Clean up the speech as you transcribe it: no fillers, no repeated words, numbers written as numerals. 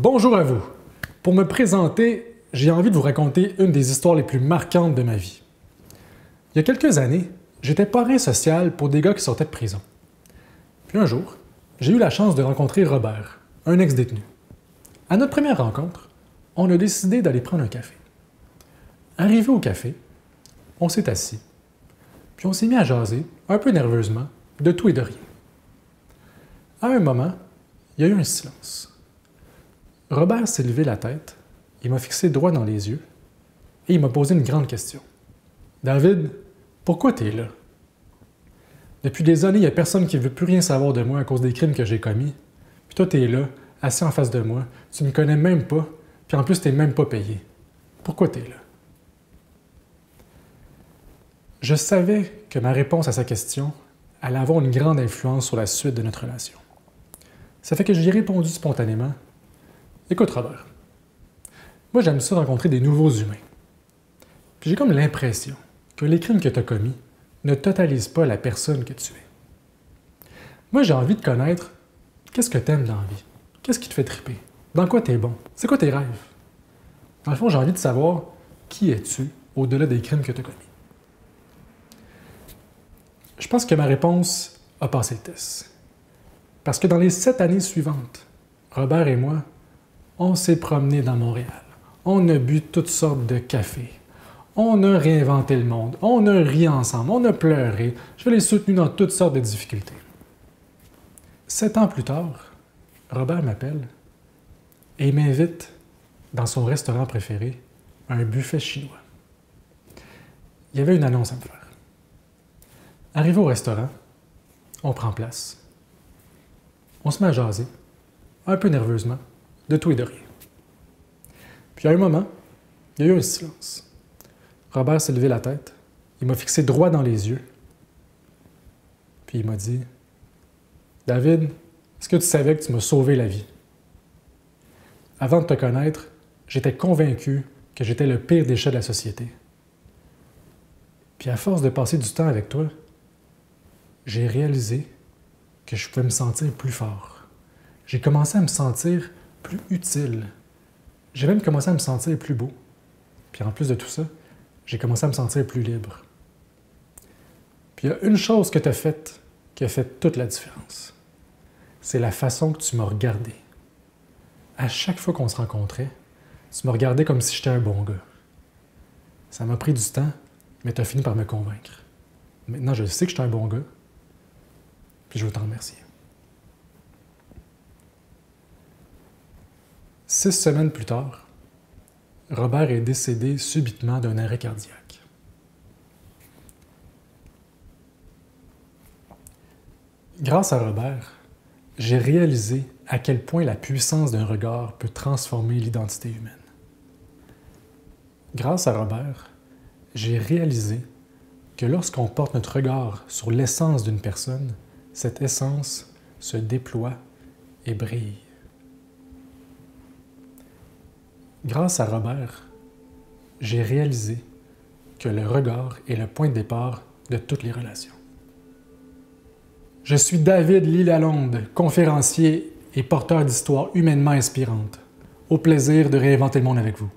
Bonjour à vous. Pour me présenter, j'ai envie de vous raconter une des histoires les plus marquantes de ma vie. Il y a quelques années, j'étais parrain social pour des gars qui sortaient de prison. Puis un jour, j'ai eu la chance de rencontrer Robert, un ex-détenu. À notre première rencontre, on a décidé d'aller prendre un café. Arrivé au café, on s'est assis, puis on s'est mis à jaser, un peu nerveusement, de tout et de rien. À un moment, il y a eu un silence. Robert s'est levé la tête, il m'a fixé droit dans les yeux et il m'a posé une grande question. « David, pourquoi tu es là? Depuis des années, il n'y a personne qui ne veut plus rien savoir de moi à cause des crimes que j'ai commis. Puis toi, tu es là, assis en face de moi, tu ne me connais même pas, puis en plus, tu n'es même pas payé. Pourquoi tu es là? » Je savais que ma réponse à sa question allait avoir une grande influence sur la suite de notre relation. Ça fait que j'y ai répondu spontanément. Écoute, Robert, moi j'aime ça rencontrer des nouveaux humains. Puis j'ai comme l'impression que les crimes que tu as commis ne totalisent pas la personne que tu es. Moi j'ai envie de connaître qu'est-ce que tu aimes dans la vie, qu'est-ce qui te fait triper, dans quoi tu es bon, c'est quoi tes rêves. Dans le fond, j'ai envie de savoir qui es-tu au-delà des crimes que tu as commis. Je pense que ma réponse a passé le test. Parce que dans les 7 années suivantes, Robert et moi, on s'est promené dans Montréal. On a bu toutes sortes de cafés. On a réinventé le monde. On a ri ensemble. On a pleuré. Je l'ai soutenu dans toutes sortes de difficultés. 7 ans plus tard, Robert m'appelle et il m'invite dans son restaurant préféré, un buffet chinois. Il y avait une annonce à me faire. Arrivé au restaurant, on prend place. On se met à jaser, un peu nerveusement, de tout et de rien. Puis à un moment, il y a eu un silence. Robert s'est levé la tête, il m'a fixé droit dans les yeux, puis il m'a dit « David, est-ce que tu savais que tu m'as sauvé la vie? Avant de te connaître, j'étais convaincu que j'étais le pire déchet de la société. Puis à force de passer du temps avec toi, j'ai réalisé que je pouvais me sentir plus fort. J'ai commencé à me sentir plus utile. J'ai même commencé à me sentir plus beau. Puis en plus de tout ça, j'ai commencé à me sentir plus libre. Puis il y a une chose que tu as faite qui a fait toute la différence. C'est la façon que tu m'as regardé. À chaque fois qu'on se rencontrait, tu me regardais comme si j'étais un bon gars. Ça m'a pris du temps, mais tu as fini par me convaincre. Maintenant, je sais que je suis un bon gars, puis je veux t'en remercier. 6 semaines plus tard, Robert est décédé subitement d'un arrêt cardiaque. Grâce à Robert, j'ai réalisé à quel point la puissance d'un regard peut transformer l'identité humaine. Grâce à Robert, j'ai réalisé que lorsqu'on porte notre regard sur l'essence d'une personne, cette essence se déploie et brille. Grâce à Robert, j'ai réalisé que le regard est le point de départ de toutes les relations. Je suis David Lalonde, conférencier et porteur d'histoires humainement inspirantes. Au plaisir de réinventer le monde avec vous.